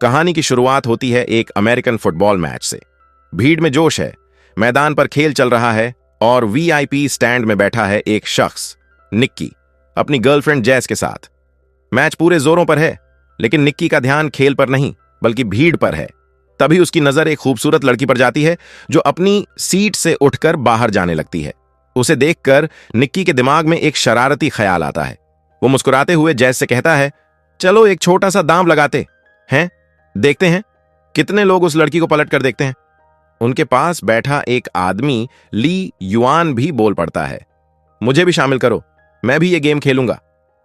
कहानी की शुरुआत होती है एक अमेरिकन फुटबॉल मैच से। भीड़ में जोश है, मैदान पर खेल चल रहा है और वीआईपी स्टैंड में बैठा है एक शख्स, निक्की, अपनी गर्लफ्रेंड जैस के साथ। मैच पूरे जोरों पर है, लेकिन निक्की का ध्यान खेल पर नहीं बल्कि भीड़ पर है। तभी उसकी नजर एक खूबसूरत लड़की पर जाती है जो अपनी सीट से उठकर बाहर जाने लगती है। उसे देखकर निक्की के दिमाग में एक शरारती ख्याल आता है। वो मुस्कुराते हुए जैस से कहता है, चलो एक छोटा सा दांव लगाते हैं, देखते हैं कितने लोग उस लड़की को पलट कर देखते हैं। उनके पास बैठा एक आदमी ली युआन भी बोल पड़ता है, मुझे भी शामिल करो, मैं भी ये गेम खेलूंगा।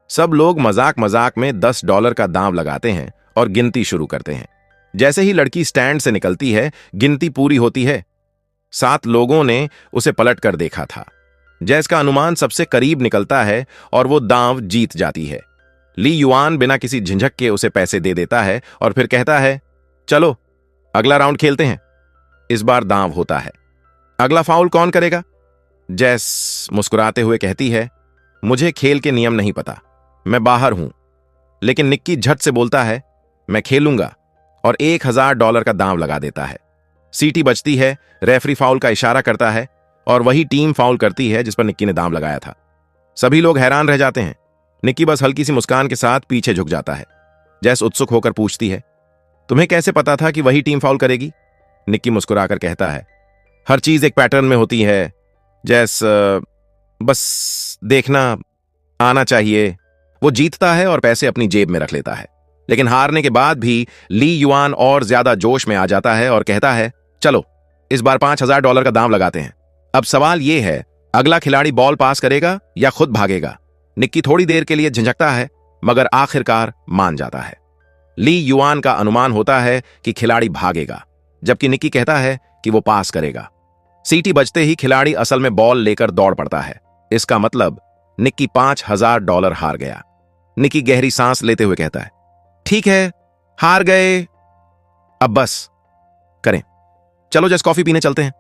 सब लोग मजाक मजाक में $10 का दांव लगाते हैं और गिनती शुरू करते हैं। जैसे ही लड़की स्टैंड से निकलती है, गिनती पूरी होती है। 7 लोगों ने उसे पलट कर देखा था। जैस का अनुमान सबसे करीब निकलता है और वो दांव जीत जाती है। ली युआन बिना किसी झिझक के उसे पैसे दे देता है और फिर कहता है, चलो अगला राउंड खेलते हैं। इस बार दांव होता है। अगला फाउल कौन करेगा? जैस मुस्कुराते हुए कहती है, मुझे खेल के नियम नहीं पता, मैं बाहर हूं। लेकिन निक्की झट से बोलता है, मैं खेलूंगा, और $1000 का दांव लगा देता है। सीटी बजती है, रेफरी फाउल का इशारा करता है और वही टीम फाउल करती है जिस पर निक्की ने दांव लगाया था। सभी लोग हैरान रह जाते हैं। निक्की बस हल्की सी मुस्कान के साथ पीछे झुक जाता है। जैस उत्सुक होकर पूछती है, तुम्हें कैसे पता था कि वही टीम फाउल करेगी? निक्की मुस्कुराकर कहता है, हर चीज एक पैटर्न में होती है जैस, बस देखना आना चाहिए। वो जीतता है और पैसे अपनी जेब में रख लेता है। लेकिन हारने के बाद भी ली युआन और ज्यादा जोश में आ जाता है और कहता है, चलो इस बार $5000 का दांव लगाते हैं। अब सवाल यह है, अगला खिलाड़ी बॉल पास करेगा या खुद भागेगा? निक्की थोड़ी देर के लिए झिझकता है मगर आखिरकार मान जाता है। ली युआन का अनुमान होता है कि खिलाड़ी भागेगा, जबकि निक्की कहता है कि वो पास करेगा। सीटी बजते ही खिलाड़ी असल में बॉल लेकर दौड़ पड़ता है। इसका मतलब निक्की $5000 हार गया। निक्की गहरी सांस लेते हुए कहता है, ठीक है, हार गए, अब बस करें, चलो जस्ट कॉफी पीने चलते हैं।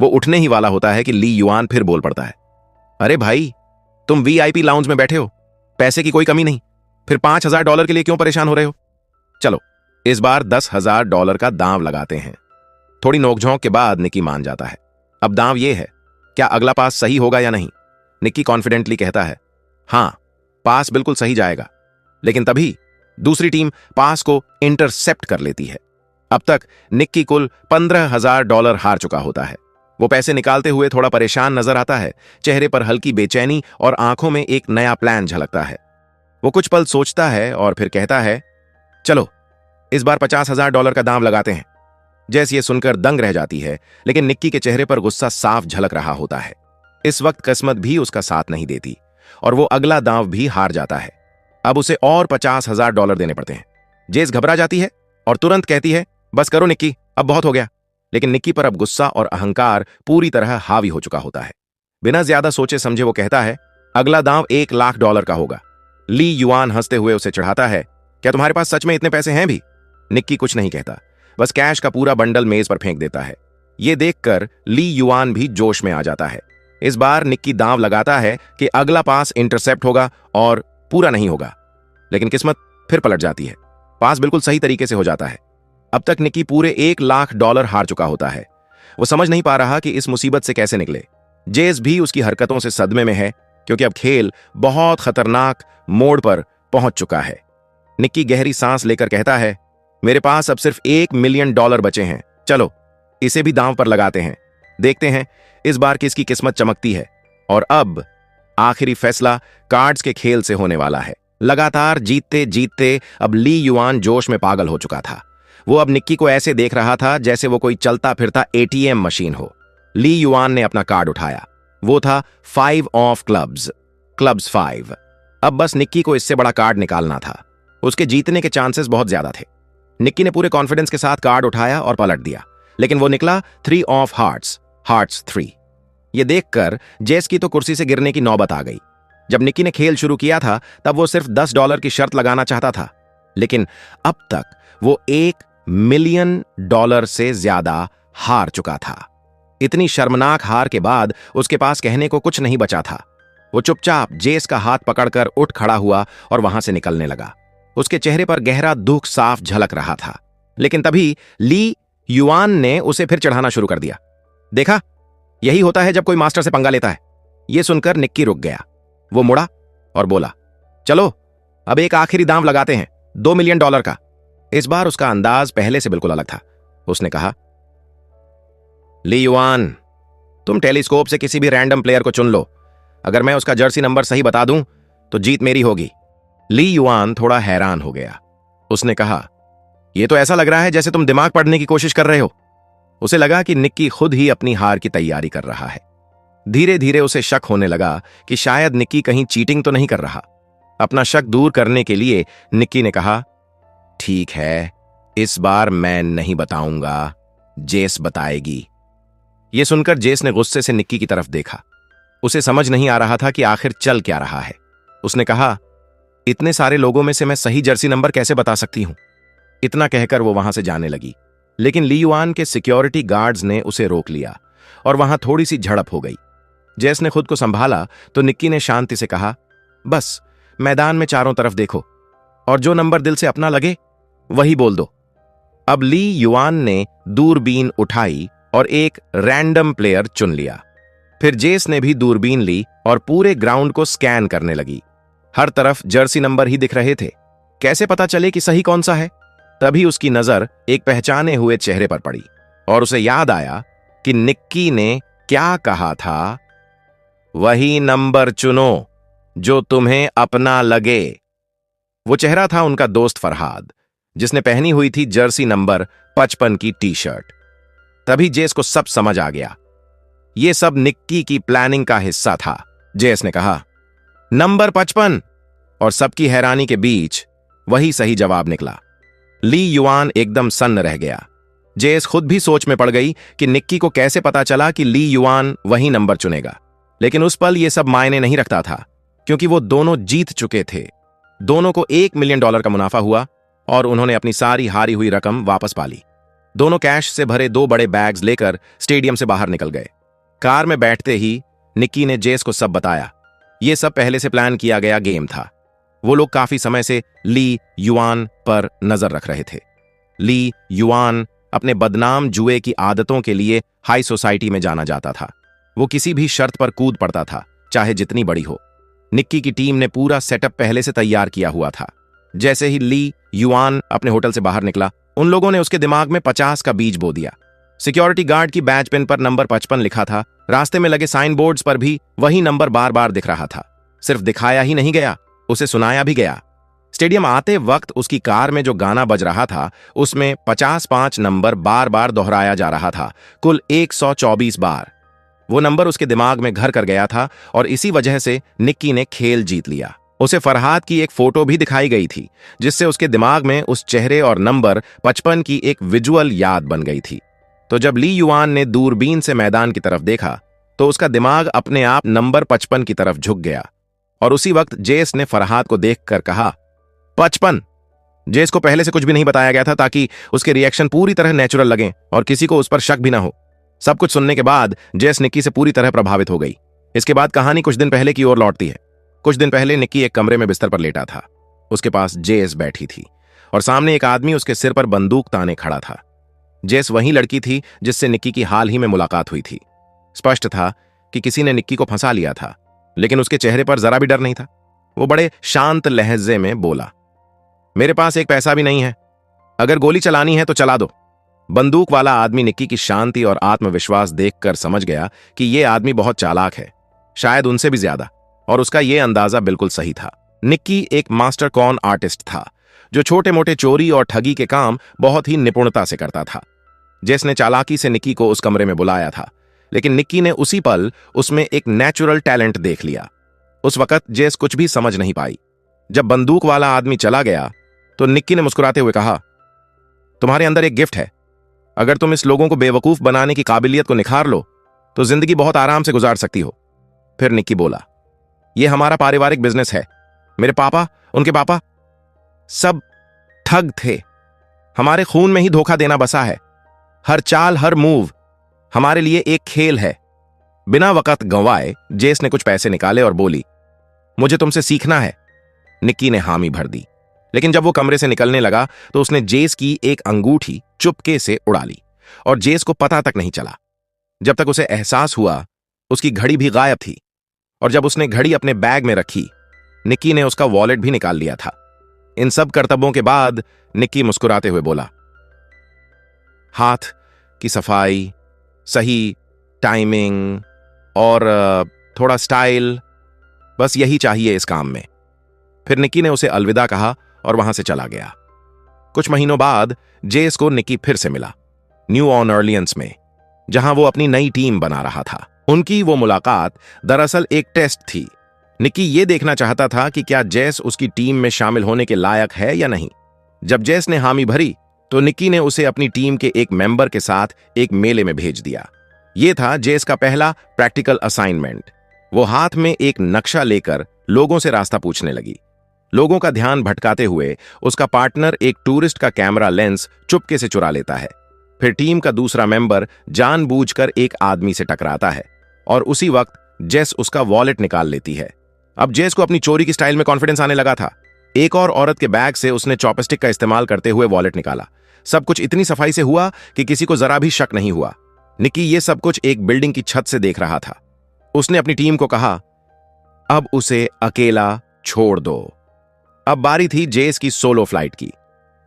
वो उठने ही वाला होता है कि ली युआन फिर बोल पड़ता है, अरे भाई, तुम वीआईपी लाउंज में बैठे हो, पैसे की कोई कमी नहीं, फिर $5000 के लिए क्यों परेशान हो रहे हो? चलो इस बार $10,000 का दांव लगाते हैं। थोड़ी नोकझोंक के बाद निक्की मान जाता है। अब दांव ये है, क्या अगला पास सही होगा या नहीं? निक्की कॉन्फिडेंटली कहता है, हां, पास बिल्कुल सही जाएगा। लेकिन तभी दूसरी टीम पास को इंटरसेप्ट कर लेती है। अब तक निक्की कुल $15,000 हार चुका होता है। वो पैसे निकालते हुए थोड़ा परेशान नजर आता है। चेहरे पर हल्की बेचैनी और आंखों में एक नया प्लान झलकता है। वो कुछ पल सोचता है और फिर कहता है, चलो इस बार $50,000 का दांव लगाते हैं। जैस ये सुनकर दंग रह जाती है, लेकिन निक्की के चेहरे पर गुस्सा साफ झलक रहा होता है। इस वक्त किस्मत भी उसका साथ नहीं देती और वो अगला दांव भी हार जाता है। अब उसे और $50,000 देने पड़ते हैं। जेस घबरा जाती है और तुरंत कहती है, बस करो निक्की, अब बहुत हो गया। लेकिन निक्की पर अब गुस्सा और अहंकार पूरी तरह हावी हो चुका होता है। बिना ज्यादा सोचे समझे वो कहता है, अगला दांव $1,00,000 का होगा। ली युआन हंसते हुए उसे चढ़ाता है, क्या तुम्हारे पास सच में इतने पैसे हैं भी? निक्की कुछ नहीं कहता, बस कैश का पूरा बंडल मेज पर फेंक देता है। ये देखकर ली युआन भी जोश में आ जाता है। इस बार निक्की दांव लगाता है कि अगला पास इंटरसेप्ट होगा और पूरा नहीं होगा। लेकिन किस्मत फिर पलट जाती है। पास बिल्कुल सही तरीके से हो जाता है। अब तक निक्की पूरे $1,00,000 हार चुका होता है। वो समझ नहीं पा रहा कि इस मुसीबत से कैसे निकले। जेस भी उसकी हरकतों से सदमे में है, क्योंकि अब खेल बहुत खतरनाक मोड़ पर पहुंच चुका है। निक्की गहरी सांस लेकर कहता है, मेरे पास अब सिर्फ $1 मिलियन बचे हैं। चलो इसे भी दांव पर लगाते हैं, देखते हैं इस बार किसकी किस्मत चमकती है। और अब आखिरी फैसला कार्ड्स के खेल से होने वाला है। लगातार जीतते जीतते अब ली युआन जोश में पागल हो चुका था। वो अब निक्की को ऐसे देख रहा था जैसे वो कोई चलता फिरता एटीएम मशीन हो। ली युआन ने अपना कार्ड उठाया। वो था 5 ऑफ क्लब्स 5। अब बस निक्की को इससे बड़ा कार्ड निकालना था। उसके जीतने के चांसेस बहुत ज्यादा थे। निक्की ने पूरे कॉन्फिडेंस के साथ कार्ड उठाया और पलट दिया, लेकिन वो निकला 3 ऑफ हार्ट्स 3। ये देखकर जेस की तो कुर्सी से गिरने की नौबत आ गई। जब निक्की ने खेल शुरू किया था तब वो सिर्फ $10 की शर्त लगाना चाहता था, लेकिन अब तक वो $1 मिलियन से ज्यादा हार चुका था। इतनी शर्मनाक हार के बाद उसके पास कहने को कुछ नहीं बचा था। वो चुपचाप जेस का हाथ पकड़कर उठ खड़ा हुआ और वहां से निकलने लगा। उसके चेहरे पर गहरा दुख साफ झलक रहा था। लेकिन तभी ली युआन ने उसे फिर चढ़ाना शुरू कर दिया। देखा, यही होता है जब कोई मास्टर से पंगा लेता है। यह सुनकर निक्की रुक गया। वो मुड़ा और बोला, चलो अब एक आखिरी दांव लगाते हैं, $2 मिलियन का। इस बार उसका अंदाज पहले से बिल्कुल अलग था। उसने कहा, ली युआन, तुम टेलीस्कोप से किसी भी रैंडम प्लेयर को चुन लो। अगर मैं उसका जर्सी नंबर सही बता दूं तो जीत मेरी होगी। ली युआन थोड़ा हैरान हो गया। उसने कहा, यह तो ऐसा लग रहा है जैसे तुम दिमाग पढ़ने की कोशिश कर रहे हो। उसे लगा कि निक्की खुद ही अपनी हार की तैयारी कर रहा है। धीरे धीरे उसे शक होने लगा कि शायद निक्की कहीं चीटिंग तो नहीं कर रहा। अपना शक दूर करने के लिए निक्की ने कहा, ठीक है, इस बार मैं नहीं बताऊंगा, जेस बताएगी। यह सुनकर जेस ने गुस्से से निक्की की तरफ देखा। उसे समझ नहीं आ रहा था कि आखिर चल क्या रहा है। उसने कहा, इतने सारे लोगों में से मैं सही जर्सी नंबर कैसे बता सकती हूं? इतना कहकर वो वहां से जाने लगी। लेकिन ली युआन के सिक्योरिटी गार्ड्स ने उसे रोक लिया और वहां थोड़ी सी झड़प हो गई। जेस ने खुद को संभाला तो निक्की ने शांति से कहा, बस मैदान में चारों तरफ देखो और जो नंबर दिल से अपना लगे वही बोल दो। अब ली युआन ने दूरबीन उठाई और एक रैंडम प्लेयर चुन लिया। फिर जेस ने भी दूरबीन ली और पूरे ग्राउंड को स्कैन करने लगी। हर तरफ जर्सी नंबर ही दिख रहे थे। कैसे पता चले कि सही कौन सा है? तभी उसकी नजर एक पहचाने हुए चेहरे पर पड़ी और उसे याद आया कि निक्की ने क्या कहा था, वही नंबर चुनो जो तुम्हें अपना लगे। वो चेहरा था उनका दोस्त फरहाद, जिसने पहनी हुई थी जर्सी नंबर 55 की टी शर्ट। तभी जेस को सब समझ आ गया। यह सब निक्की की प्लानिंग का हिस्सा था। जेस ने कहा, नंबर 55, और सबकी हैरानी के बीच वही सही जवाब निकला। ली युआन एकदम सन्न रह गया। जेस खुद भी सोच में पड़ गई कि निक्की को कैसे पता चला कि ली युआन वही नंबर चुनेगा। लेकिन उस पल यह सब मायने नहीं रखता था, क्योंकि वो दोनों जीत चुके थे। दोनों को $1 मिलियन का मुनाफा हुआ और उन्होंने अपनी सारी हारी हुई रकम वापस पा ली। दोनों कैश से भरे 2 बड़े बैग्स लेकर स्टेडियम से बाहर निकल गए। कार में बैठते ही निक्की ने जेस को सब बताया। यह सब पहले से प्लान किया गया गेम था। वो लोग काफी समय से ली युआन पर नजर रख रहे थे। ली युआन अपने बदनाम जुए की आदतों के लिए हाई सोसाइटी में जाना जाता था। वो किसी भी शर्त पर कूद पड़ता था, चाहे जितनी बड़ी हो। निक्की की टीम ने पूरा सेटअप पहले से तैयार किया हुआ था। जैसे ही ली युआन अपने होटल से बाहर निकला, उन लोगों ने उसके दिमाग में 50 का बीज बो दिया। सिक्योरिटी गार्ड की बैज पिन पर नंबर 55 लिखा था। रास्ते में लगे साइन बोर्ड्स पर भी वही नंबर बार बार दिख रहा था। सिर्फ दिखाया ही नहीं गया, उसे सुनाया भी गया। स्टेडियम आते वक्त उसकी कार में जो गाना बज रहा था, उसमें 55 नंबर बार बार दोहराया जा रहा था, कुल 124 बार। वो नंबर उसके दिमाग में घर कर गया था और इसी वजह से निक्की ने खेल जीत लिया। उसे फरहाद की एक फोटो भी दिखाई गई थी, जिससे उसके दिमाग में उस चेहरे और नंबर 55 की एक विजुअल याद बन गई थी। तो जब ली युआन ने दूरबीन से मैदान की तरफ देखा तो उसका दिमाग अपने आप नंबर 55 की तरफ झुक गया। और उसी वक्त जेस ने फरहाद को देखकर कहा, 55। जेस को पहले से कुछ भी नहीं बताया गया था ताकि उसके रिएक्शन पूरी तरह नेचुरल लगें और किसी को उस पर शक भी ना हो। सब कुछ सुनने के बाद जेस निक्की से पूरी तरह प्रभावित हो गई। इसके बाद कहानी कुछ दिन पहले की ओर लौटती है। कुछ दिन पहले निक्की एक कमरे में बिस्तर पर लेटा था। उसके पास जेस बैठी थी और सामने एक आदमी उसके सिर पर बंदूक ताने खड़ा था। जेस वही लड़की थी जिससे निक्की की हाल ही में मुलाकात हुई थी। स्पष्ट था कि किसी ने निक्की को फंसा लिया था, लेकिन उसके चेहरे पर जरा भी डर नहीं था। वो बड़े शांत लहजे में बोला, मेरे पास एक पैसा भी नहीं है, अगर गोली चलानी है तो चला दो। बंदूक वाला आदमी निक्की की शांति और आत्मविश्वास देखकर समझ गया कि यह आदमी बहुत चालाक है, शायद उनसे भी ज्यादा, और उसका यह अंदाजा बिल्कुल सही था। निक्की एक मास्टर कॉन आर्टिस्ट था, जो छोटे मोटे चोरी और ठगी के काम बहुत ही निपुणता से करता था। जेस ने चालाकी से निक्की को उस कमरे में बुलाया था, लेकिन निक्की ने उसी पल उसमें एक नेचुरल टैलेंट देख लिया। उस वक्त जेस कुछ भी समझ नहीं पाई। जब बंदूक वाला आदमी चला गया तो निक्की ने मुस्कुराते हुए कहा, तुम्हारे अंदर एक गिफ्ट है। अगर तुम इस लोगों को बेवकूफ बनाने की काबिलियत को निखार लो तो जिंदगी बहुत आराम से गुजार सकती हो। फिर निक्की बोला, यह हमारा पारिवारिक बिजनेस है। मेरे पापा, उनके पापा सब ठग थे। हमारे खून में ही धोखा देना बसा है। हर चाल, हर मूव हमारे लिए एक खेल है। बिना वक्त गंवाए जेस ने कुछ पैसे निकाले और बोली, मुझे तुमसे सीखना है। निक्की ने हामी भर दी, लेकिन जब वो कमरे से निकलने लगा तो उसने जेस की एक अंगूठी चुपके से उड़ा ली और जेस को पता तक नहीं चला। जब तक उसे एहसास हुआ, उसकी घड़ी भी गायब थी और जब उसने घड़ी अपने बैग में रखी, निक्की ने उसका वॉलेट भी निकाल लिया था। इन सब करतबों के बाद निक्की मुस्कुराते हुए बोला, हाथ की सफाई, सही टाइमिंग और थोड़ा स्टाइल, बस यही चाहिए इस काम में। फिर निक्की ने उसे अलविदा कहा और वहां से चला गया। कुछ महीनों बाद जेस को निक्की फिर से मिला, न्यू ऑर्लियंस में, जहां वो अपनी नई टीम बना रहा था। उनकी वो मुलाकात दरअसल एक टेस्ट थी। निक्की ये देखना चाहता था कि क्या जेस उसकी टीम में शामिल होने के लायक है या नहीं। जब जेस ने हामी भरी तो निक्की ने उसे अपनी टीम के एक मेंबर के साथ एक मेले में भेज दिया। यह था जेस का पहला प्रैक्टिकल असाइनमेंट। वो हाथ में एक नक्शा लेकर लोगों से रास्ता पूछने लगी। लोगों का ध्यान भटकाते हुए उसका पार्टनर एक टूरिस्ट का कैमरा लेंस चुपके से चुरा लेता है। फिर टीम का दूसरा मेंबर जानबूझकर एक आदमी से टकराता है और उसी वक्त जेस उसका वॉलेट निकाल लेती है। अब जेस को अपनी चोरी की स्टाइल में कॉन्फिडेंस आने लगा था। एक और औरत के बैग से उसने चॉपस्टिक का इस्तेमाल करते हुए वॉलेट निकाला। सब कुछ इतनी सफाई से हुआ कि किसी को जरा भी शक नहीं हुआ। निक्की ये सब कुछ एक बिल्डिंग की छत से देख रहा था। उसने अपनी टीम को कहा, अब उसे अकेला छोड़ दो। अब बारी थी जेस की सोलो फ्लाइट की।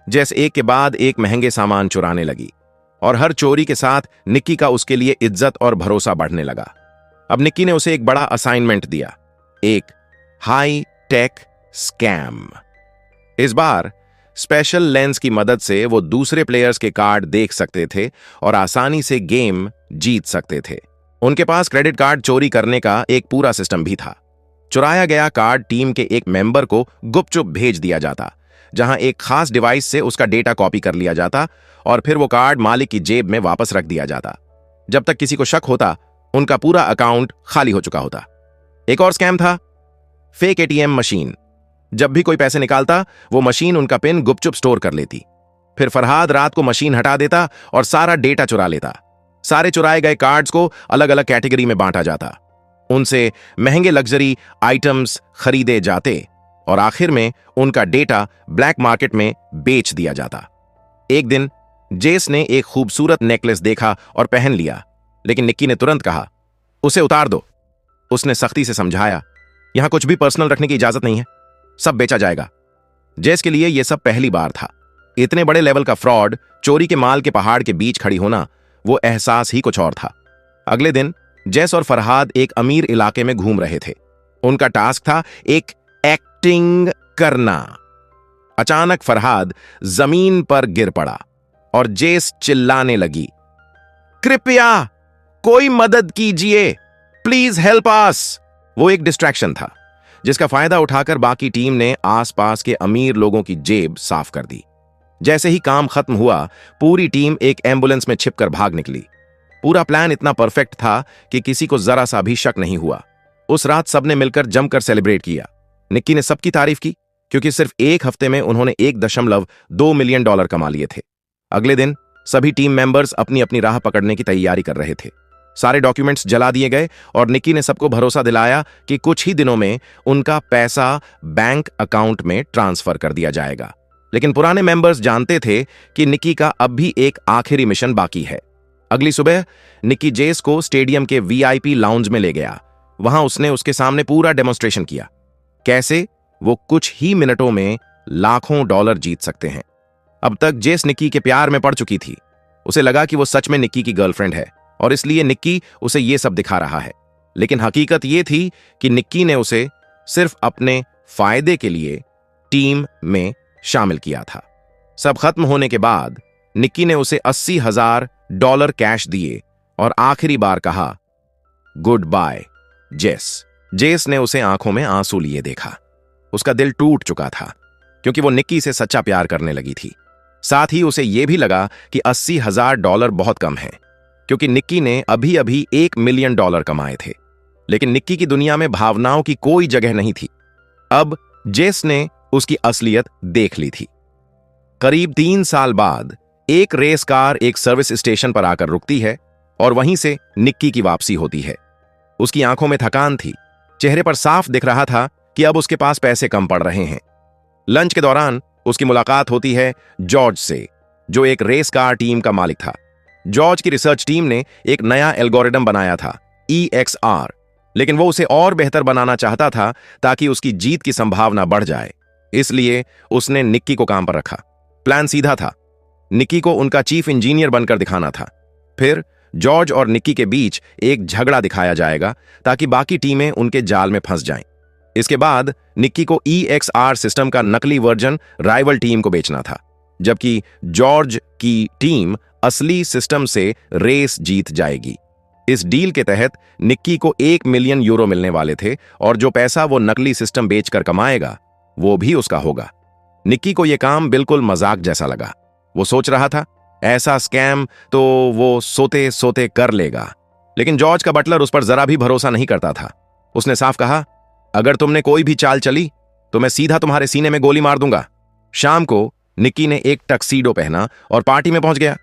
जेस एक के बाद एक महंगे सामान चुराने लगी और हर चोरी के साथ निक्की का उसके लिए इज्जत और भरोसा बढ़ने लगा। अब निक्की ने उसे एक बड़ा असाइनमेंट दिया, एक हाई टेक स्कैम। इस बार स्पेशल लेंस की मदद से वो दूसरे प्लेयर्स के कार्ड देख सकते थे और आसानी से गेम जीत सकते थे। उनके पास क्रेडिट कार्ड चोरी करने का एक पूरा सिस्टम भी था। चुराया गया कार्ड टीम के एक मेंबर को गुपचुप भेज दिया जाता, जहां एक खास डिवाइस से उसका डेटा कॉपी कर लिया जाता और फिर वो कार्ड मालिक की जेब में वापस रख दिया जाता। जब तक किसी को शक होता, उनका पूरा अकाउंट खाली हो चुका होता। एक और स्कैम था, फेक एटीएम मशीन। जब भी कोई पैसे निकालता, वो मशीन उनका पिन गुपचुप स्टोर कर लेती। फिर फरहाद रात को मशीन हटा देता और सारा डेटा चुरा लेता। सारे चुराए गए कार्ड्स को अलग अलग कैटेगरी में बांटा जाता। उनसे महंगे लग्जरी आइटम्स खरीदे जाते और आखिर में उनका डेटा ब्लैक मार्केट में बेच दिया जाता। एक दिन जेस ने एक खूबसूरत नेकलेस देखा और पहन लिया, लेकिन निक्की ने तुरंत कहा, उसे उतार दो। उसने सख्ती से समझाया, यहां कुछ भी पर्सनल रखने की इजाजत नहीं है, सब बेचा जाएगा। जेस के लिए यह सब पहली बार था। इतने बड़े लेवल का फ्रॉड, चोरी के माल के पहाड़ के बीच खड़ी होना, वो एहसास ही कुछ और था। अगले दिन जेस और फरहाद एक अमीर इलाके में घूम रहे थे। उनका टास्क था एक एक्टिंग करना। अचानक फरहाद जमीन पर गिर पड़ा और जेस चिल्लाने लगी, कृपया कोई मदद कीजिए, प्लीज हेल्प अस। वो एक डिस्ट्रैक्शन था, जिसका फायदा उठाकर बाकी टीम ने आसपास के अमीर लोगों की जेब साफ कर दी। जैसे ही काम खत्म हुआ, पूरी टीम एक एम्बुलेंस में छिपकर भाग निकली। पूरा प्लान इतना परफेक्ट था कि किसी को जरा सा भी शक नहीं हुआ। उस रात सबने मिलकर जमकर सेलिब्रेट किया। निक्की ने सबकी तारीफ की, क्योंकि सिर्फ एक हफ्ते में उन्होंने $1.2 मिलियन कमा लिए थे। अगले दिन सभी टीम मेंबर्स अपनी अपनी राह पकड़ने की तैयारी कर रहे थे। सारे डॉक्यूमेंट्स जला दिए गए और निक्की ने सबको भरोसा दिलाया कि कुछ ही दिनों में उनका पैसा बैंक अकाउंट में ट्रांसफर कर दिया जाएगा। लेकिन पुराने मेंबर्स जानते थे कि निक्की का अब भी एक आखिरी मिशन बाकी है। अगली सुबह निक्की जेस को स्टेडियम के वीआईपी लाउंज में ले गया। वहां उसने उसके सामने पूरा डेमोन्स्ट्रेशन किया, कैसे वो कुछ ही मिनटों में लाखों डॉलर जीत सकते हैं। अब तक जेस निक्की के प्यार में पड़ चुकी थी। उसे लगा कि वो सच में निक्की की गर्लफ्रेंड है और इसलिए निक्की उसे ये सब दिखा रहा है। लेकिन हकीकत ये थी कि निक्की ने उसे सिर्फ अपने फायदे के लिए टीम में शामिल किया था। सब खत्म होने के बाद निक्की ने उसे $80,000 कैश दिए और आखिरी बार कहा, गुड बाय जेस। जेस ने उसे आंखों में आंसू लिए देखा। उसका दिल टूट चुका था, क्योंकि वो निक्की से सच्चा प्यार करने लगी थी। साथ ही उसे यह भी लगा कि $80,000 बहुत कम है, क्योंकि निक्की ने अभी अभी $1 मिलियन कमाए थे। लेकिन निक्की की दुनिया में भावनाओं की कोई जगह नहीं थी। अब जेस ने उसकी असलियत देख ली थी। करीब 3 साल बाद एक रेस कार एक सर्विस स्टेशन पर आकर रुकती है और वहीं से निक्की की वापसी होती है। उसकी आंखों में थकान थी, चेहरे पर साफ दिख रहा था कि अब उसके पास पैसे कम पड़ रहे हैं। लंच के दौरान उसकी मुलाकात होती है जॉर्ज से, जो एक रेस कार टीम का मालिक था। जॉर्ज की रिसर्च टीम ने एक नया एल्गोरिदम बनाया था, EXR, लेकिन वो उसे और बेहतर बनाना चाहता था ताकि उसकी जीत की संभावना बढ़ जाए। इसलिए उसने निक्की को काम पर रखा। प्लान सीधा था, निक्की को उनका चीफ इंजीनियर बनकर दिखाना था। फिर जॉर्ज और निक्की के बीच एक झगड़ा दिखाया जाएगा ताकि बाकी टीमें उनके जाल में फंस जाएं। इसके बाद निक्की को EXR सिस्टम का नकली वर्जन राइवल टीम को बेचना था, जबकि जॉर्ज की टीम असली सिस्टम से रेस जीत जाएगी। इस डील के तहत निक्की को 1 मिलियन यूरो मिलने वाले थे और जो पैसा वो नकली सिस्टम बेचकर कमाएगा वो भी उसका होगा। निक्की को यह काम बिल्कुल मजाक जैसा लगा। वो सोच रहा था ऐसा स्कैम तो वो सोते सोते कर लेगा, लेकिन जॉर्ज का बटलर उस पर जरा भी भरोसा नहीं करता था। उसने साफ कहा, अगर तुमने कोई भी चाल चली तो मैं सीधा तुम्हारे सीने में गोली मार दूंगा। शाम को निक्की ने एक टक्सीडो पहना और पार्टी में पहुंच गया।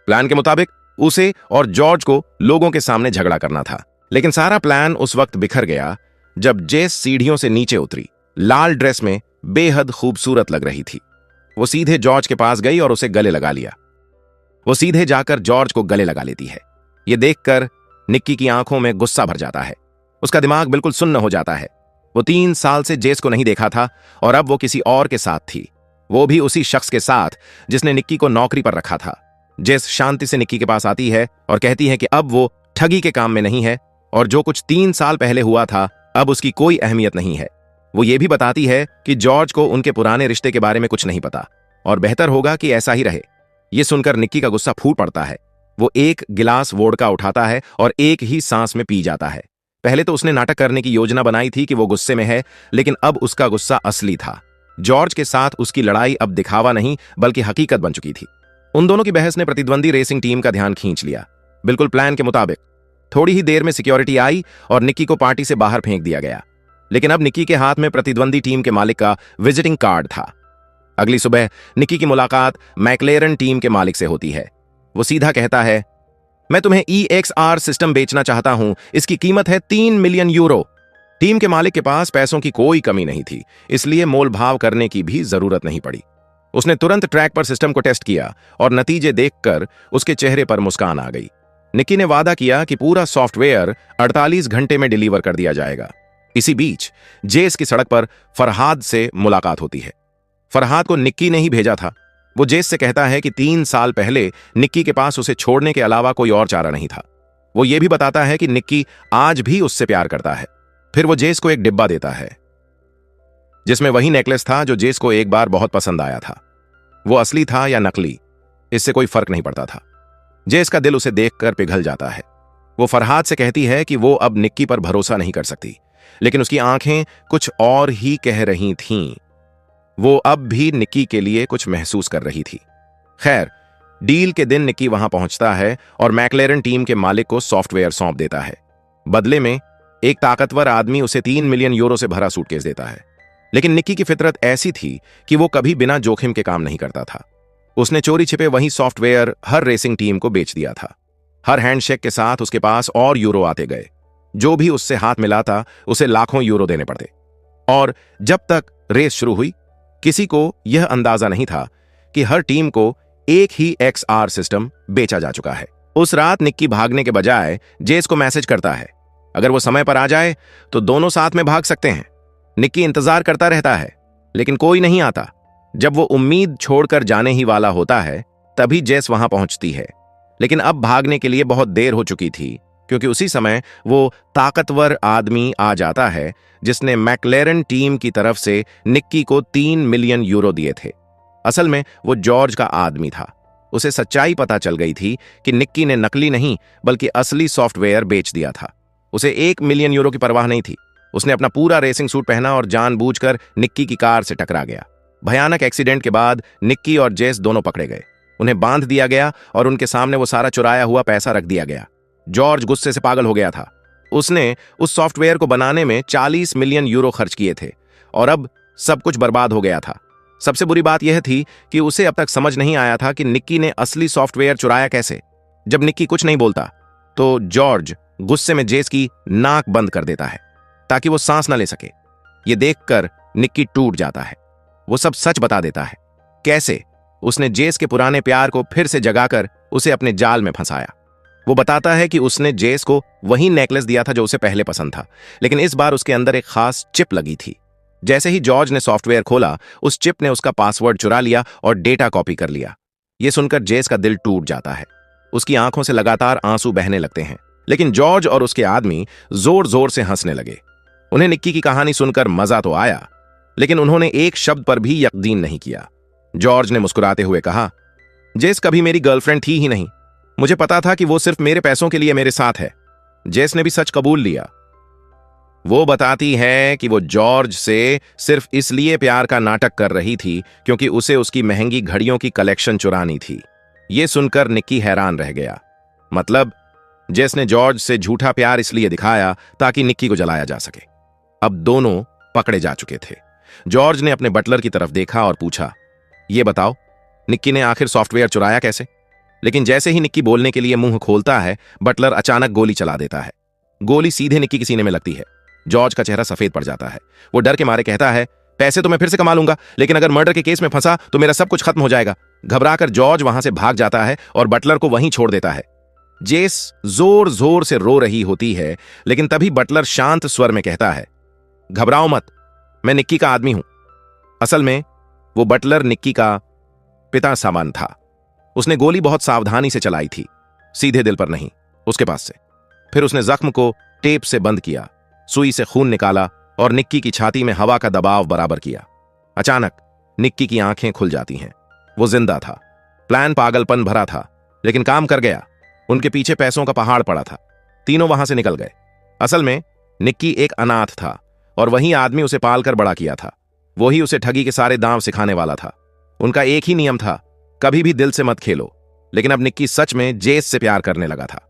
प्लान के मुताबिक उसे और जॉर्ज को लोगों के सामने झगड़ा करना था, लेकिन सारा प्लान उस वक्त बिखर गया जब जेस सीढ़ियों से नीचे उतरी। लाल ड्रेस में बेहद खूबसूरत लग रही थी। वो सीधे जॉर्ज के पास गई और उसे गले लगा लिया। वो सीधे जाकर जॉर्ज को गले लगा लेती है। ये देखकर निक्की की आंखों में गुस्सा भर जाता है। उसका दिमाग बिल्कुल सुन्न हो जाता है। वो 3 साल से जेस को नहीं देखा था और अब वो किसी और के साथ थी, वो भी उसी शख्स के साथ जिसने निक्की को नौकरी पर रखा था। जेस शांति से निक्की के पास आती है और कहती है कि अब वो ठगी के काम में नहीं है और जो कुछ 3 साल पहले हुआ था अब उसकी कोई अहमियत नहीं है। वो ये भी बताती है कि जॉर्ज को उनके पुराने रिश्ते के बारे में कुछ नहीं पता और बेहतर होगा कि ऐसा ही रहे। ये सुनकर निक्की का गुस्सा फूट पड़ता है। वो एक गिलास वोडका उठाता है और एक ही सांस में पी जाता है। पहले तो उसने नाटक करने की योजना बनाई थी कि वो गुस्से में है, लेकिन अब उसका गुस्सा असली था। जॉर्ज के साथ उसकी लड़ाई अब दिखावा नहीं बल्कि हकीकत बन चुकी थी। उन दोनों की बहस ने प्रतिद्वंदी रेसिंग टीम का ध्यान खींच लिया, बिल्कुल प्लान के मुताबिक। थोड़ी ही देर में सिक्योरिटी आई और निक्की को पार्टी से बाहर फेंक दिया गया, लेकिन अब निक्की के हाथ में प्रतिद्वंदी टीम के मालिक का विजिटिंग कार्ड था। अगली सुबह निक्की की मुलाकात मैक्लेरन टीम के मालिक से होती है। वो सीधा कहता है, मैं तुम्हें EXR सिस्टम बेचना चाहता हूं, इसकी कीमत है 3 मिलियन यूरो। टीम के मालिक के पास पैसों की कोई कमी नहीं थी, इसलिए मोल भाव करने की भी जरूरत नहीं पड़ी। उसने तुरंत ट्रैक पर सिस्टम को टेस्ट किया और नतीजे देखकर उसके चेहरे पर मुस्कान आ गई। निक्की ने वादा किया कि पूरा सॉफ्टवेयर 48 घंटे में डिलीवर कर दिया जाएगा। इसी बीच जेस की सड़क पर फरहाद से मुलाकात होती है। फरहाद को निक्की ने ही भेजा था। वो जेस से कहता है कि 3 साल पहले निक्की के पास उसे छोड़ने के अलावा कोई और चारा नहीं था। वो ये भी बताता है कि निक्की आज भी उससे प्यार करता है। फिर वो जेस को एक डिब्बा देता है जिसमें वही नेकलेस था जो जेस को एक बार बहुत पसंद आया था। वो असली था या नकली, इससे कोई फर्क नहीं पड़ता था। जेस का दिल उसे देखकर पिघल जाता है। वो फरहाद से कहती है कि वो अब निक्की पर भरोसा नहीं कर सकती, लेकिन उसकी आंखें कुछ और ही कह रही थीं। वो अब भी निक्की के लिए कुछ महसूस कर रही थी। खैर, डील के दिन निक्की वहां पहुंचता है और मैक्लेरन टीम के मालिक को सॉफ्टवेयर सौंप देता है। बदले में एक ताकतवर आदमी उसे 3 मिलियन यूरो से भरा सूटकेस देता है। लेकिन निक्की की फितरत ऐसी थी कि वो कभी बिना जोखिम के काम नहीं करता था। उसने चोरी छिपे वही सॉफ्टवेयर हर रेसिंग टीम को बेच दिया था। हर हैंडशेक के साथ उसके पास और यूरो आते गए। जो भी उससे हाथ मिलाता उसे लाखों यूरो देने पड़ते। और जब तक रेस शुरू हुई, किसी को यह अंदाजा नहीं था कि हर टीम को एक ही XR सिस्टम बेचा जा चुका है। उस रात निक्की भागने के बजाय जेस को मैसेज करता है, अगर वो समय पर आ जाए तो दोनों साथ में भाग सकते हैं। निक्की इंतजार करता रहता है, लेकिन कोई नहीं आता। जब वो उम्मीद छोड़कर जाने ही वाला होता है, तभी जेस वहां पहुंचती है। लेकिन अब भागने के लिए बहुत देर हो चुकी थी, क्योंकि उसी समय वो ताकतवर आदमी आ जाता है जिसने मैक्लेरन टीम की तरफ से निक्की को 3 मिलियन यूरो दिए थे। असल में वो जॉर्ज का आदमी था। उसे सच्चाई पता चल गई थी कि निक्की ने नकली नहीं बल्कि असली सॉफ्टवेयर बेच दिया था। उसे 1 मिलियन यूरो की परवाह नहीं थी। उसने अपना पूरा रेसिंग सूट पहना और जानबूझकर निक्की की कार से टकरा गया। भयानक एक्सीडेंट के बाद निक्की और जेस दोनों पकड़े गए। उन्हें बांध दिया गया और उनके सामने वो सारा चुराया हुआ पैसा रख दिया गया। जॉर्ज गुस्से से पागल हो गया था। उसने उस सॉफ्टवेयर को बनाने में 40 मिलियन यूरो खर्च किए थे और अब सब कुछ बर्बाद हो गया था। सबसे बुरी बात यह थी कि उसे अब तक समझ नहीं आया था कि निक्की ने असली सॉफ्टवेयर चुराया कैसे। जब निक्की कुछ नहीं बोलता तो जॉर्ज गुस्से में जेस की नाक बंद कर देता है ताकि वो सांस न ले सके। ये देखकर निक्की टूट जाता है। वो सब सच बता देता है। कैसे उसने जेस के पुराने प्यार को फिर से जगाकर उसे अपने जाल में फंसाया। वो बताता है कि उसने जेस को वही नेकलेस दिया था जो उसे पहले पसंद था, लेकिन इस बार उसके अंदर एक खास चिप लगी थी। जैसे ही जॉर्ज ने सॉफ्टवेयर खोला, उस चिप ने उसका पासवर्ड चुरा लिया और डेटा कॉपी कर लिया। ये सुनकर जेस का दिल टूट जाता है। उसकी आंखों से लगातार आंसू बहने लगते हैं, लेकिन जॉर्ज और उसके आदमी जोर जोर से हंसने लगे। उन्हें निक्की की कहानी सुनकर मजा तो आया, लेकिन उन्होंने एक शब्द पर भी यकीन नहीं किया। जॉर्ज ने मुस्कुराते हुए कहा, जेस कभी मेरी गर्लफ्रेंड थी ही नहीं। मुझे पता था कि वो सिर्फ मेरे पैसों के लिए मेरे साथ है। जेस ने भी सच कबूल लिया। वो बताती है कि वो जॉर्ज से सिर्फ इसलिए प्यार का नाटक कर रही थी क्योंकि उसे उसकी महंगी घड़ियों की कलेक्शन चुरानी थी। ये सुनकर निक्की हैरान रह गया। मतलब जेस ने जॉर्ज से झूठा प्यार इसलिए दिखाया ताकि निक्की को जलाया जा सके। अब दोनों पकड़े जा चुके थे। जॉर्ज ने अपने बटलर की तरफ देखा और पूछा, ये बताओ निक्की ने आखिर सॉफ्टवेयर चुराया कैसे? लेकिन जैसे ही निक्की बोलने के लिए मुंह खोलता है, बटलर अचानक गोली चला देता है। गोली सीधे निक्की के सीने में लगती है। जॉर्ज का चेहरा सफेद पड़ जाता है। वो डर के मारे कहता है, पैसे तो मैं फिर से कमा लूंगा, लेकिन अगर मर्डर के केस में फंसा तो मेरा सब कुछ खत्म हो जाएगा। घबराकर जॉर्ज वहां से भाग जाता है और बटलर को वहीं छोड़ देता है। जेस जोर जोर से रो रही होती है, लेकिन तभी बटलर शांत स्वर में कहता है, घबराओ मत, मैं निक्की का आदमी हूं। असल में वो बटलर निक्की का पिता सामान था। उसने गोली बहुत सावधानी से चलाई थी, सीधे दिल पर नहीं, उसके पास से। फिर उसने जख्म को टेप से बंद किया, सुई से खून निकाला और निक्की की छाती में हवा का दबाव बराबर किया। अचानक निक्की की आंखें खुल जाती हैं। वो जिंदा था। प्लान पागलपन भरा था, लेकिन काम कर गया। उनके पीछे पैसों का पहाड़ पड़ा था। तीनों वहां से निकल गए। असल में निक्की एक अनाथ था और वही आदमी उसे पालकर बड़ा किया था। वही उसे ठगी के सारे दांव सिखाने वाला था। उनका एक ही नियम था, कभी भी दिल से मत खेलो। लेकिन अब निक्की सच में जेस से प्यार करने लगा था।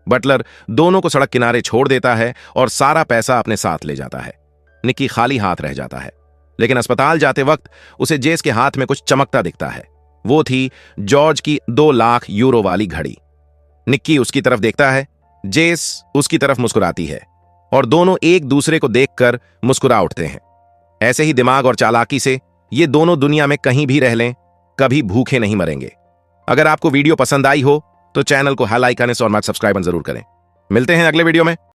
बटलर दोनों को सड़क किनारे छोड़ देता है और सारा पैसा अपने साथ ले जाता है। निक्की खाली हाथ रह जाता है, लेकिन अस्पताल जाते वक्त उसे जेस के हाथ में कुछ चमकता दिखता है। वो थी जॉर्ज की 2 लाख यूरो वाली घड़ी। निक्की उसकी तरफ देखता है, जेस उसकी तरफ मुस्कुराती है और दोनों एक दूसरे को देखकर मुस्कुरा उठते हैं। ऐसे ही दिमाग और चालाकी से ये दोनों दुनिया में कहीं भी रह लें, कभी भूखे नहीं मरेंगे। अगर आपको वीडियो पसंद आई हो तो चैनल को लाइक और सब्सक्राइब जरूर करें। मिलते हैं अगले वीडियो में।